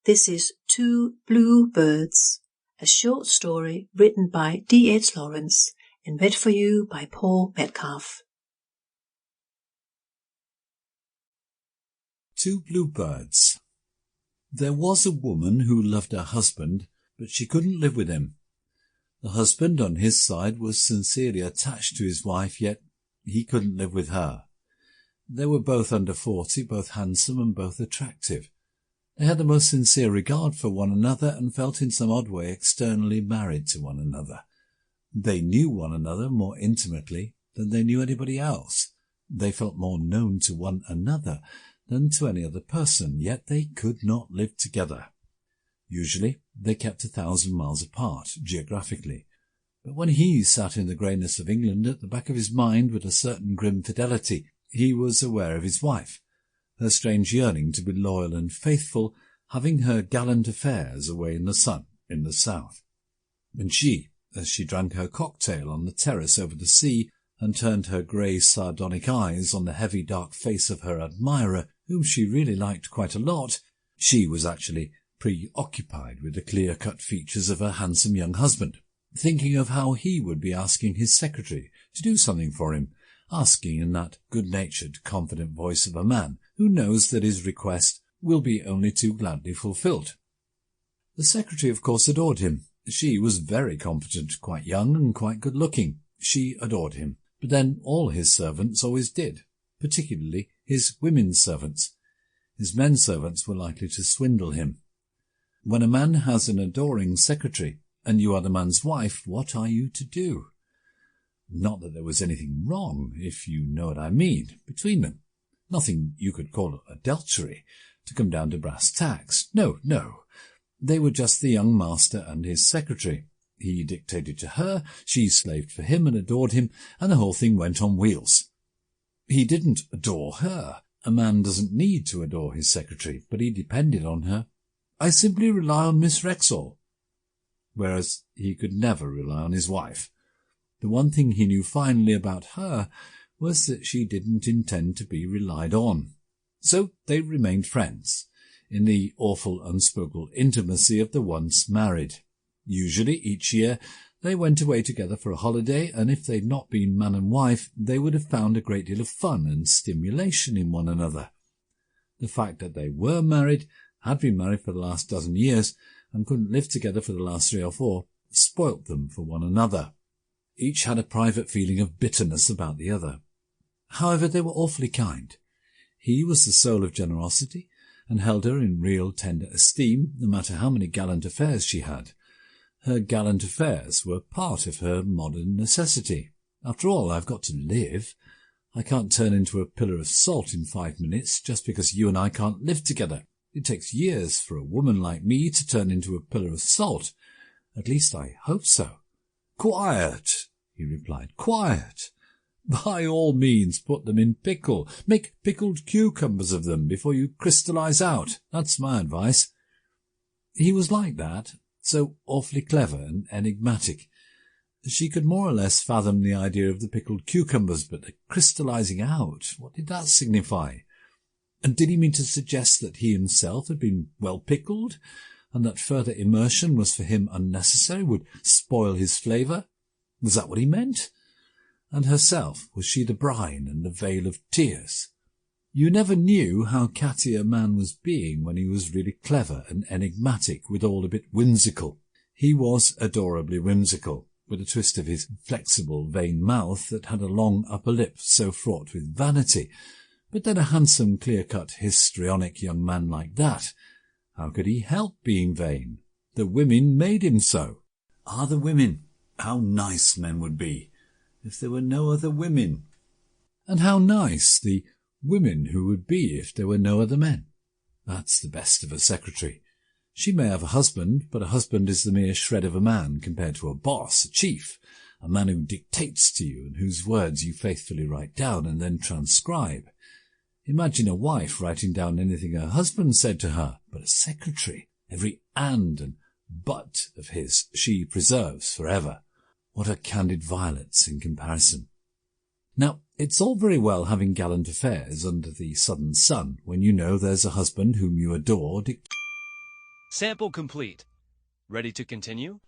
This is Two Blue Birds, a short story written by D.H. Lawrence and read for you by Paul Metcalfe. Two Bluebirds. There was a woman who loved her husband, but she couldn't live with him. The husband on his side was sincerely attached to his wife, yet he couldn't live with her. They were both under 40, both handsome and both attractive. They had the most sincere regard for one another and felt in some odd way externally married to one another. They knew one another more intimately than they knew anybody else. They felt more known to one another than to any other person, yet they could not live together. Usually they kept 1,000 miles apart, geographically. But when he sat in the greyness of England, at the back of his mind, with a certain grim fidelity, he was aware of his wife, her strange yearning to be loyal and faithful, having her gallant affairs away in the sun, in the south. And she, as she drank her cocktail on the terrace over the sea, and turned her grey sardonic eyes on the heavy dark face of her admirer, whom she really liked quite a lot, she was actually preoccupied with the clear-cut features of her handsome young husband, thinking of how he would be asking his secretary to do something for him, asking in that good-natured, confident voice of a man who knows that his request will be only too gladly fulfilled. The secretary, of course, adored him. She was very competent, quite young and quite good-looking. She adored him. But then all his servants always did, particularly his women's servants. His men servants were likely to swindle him. When a man has an adoring secretary, and you are the man's wife, what are you to do? Not that there was anything wrong, if you know what I mean, between them. Nothing you could call adultery, to come down to brass tacks. No. They were just the young master and his secretary. He dictated to her, she slaved for him and adored him, and the whole thing went on wheels. He didn't adore her. A man doesn't need to adore his secretary, but he depended on her. I simply rely on Miss Wrexall. Whereas he could never rely on his wife. The one thing he knew finally about her was that she didn't intend to be relied on. So they remained friends, in the awful unspoken intimacy of the once married. Usually, each year, they went away together for a holiday, and if they'd not been man and wife, they would have found a great deal of fun and stimulation in one another. The fact that they were married, had been married for the last dozen years, and couldn't live together for the last 3 or 4, spoilt them for one another. Each had a private feeling of bitterness about the other. However, they were awfully kind. He was the soul of generosity, and held her in real tender esteem, no matter how many gallant affairs she had. Her gallant affairs were part of her modern necessity. After all, I've got to live. I can't turn into a pillar of salt in 5 minutes just because you and I can't live together. It takes years for a woman like me to turn into a pillar of salt. At least I hope so. Quiet, he replied. Quiet. By all means, put them in pickle. Make pickled cucumbers of them before you crystallize out. That's my advice. He was like that. So awfully clever and enigmatic. She could more or less fathom the idea of the pickled cucumbers, but the crystallizing out, what did that signify? And did he mean to suggest that he himself had been well pickled, and that further immersion was for him unnecessary, would spoil his flavour? Was that what he meant? And herself, was she the brine and the veil of tears? You never knew how catty a man was being when he was really clever and enigmatic, withal a bit whimsical. He was adorably whimsical, with a twist of his flexible, vain mouth that had a long upper lip so fraught with vanity. But then a handsome, clear-cut, histrionic young man like that, how could he help being vain? The women made him so. The women? How nice men would be, if there were no other women. And how nice the women who would be if there were no other men. That's the best of a secretary. She may have a husband, but a husband is the mere shred of a man compared to a boss, a chief, a man who dictates to you and whose words you faithfully write down and then transcribe. Imagine a wife writing down anything her husband said to her, but a secretary, every and but of his she preserves forever. What are candied violets in comparison? Now, it's all very well having gallant affairs under the southern sun when you know there's a husband whom you adore Sample complete. Ready to continue?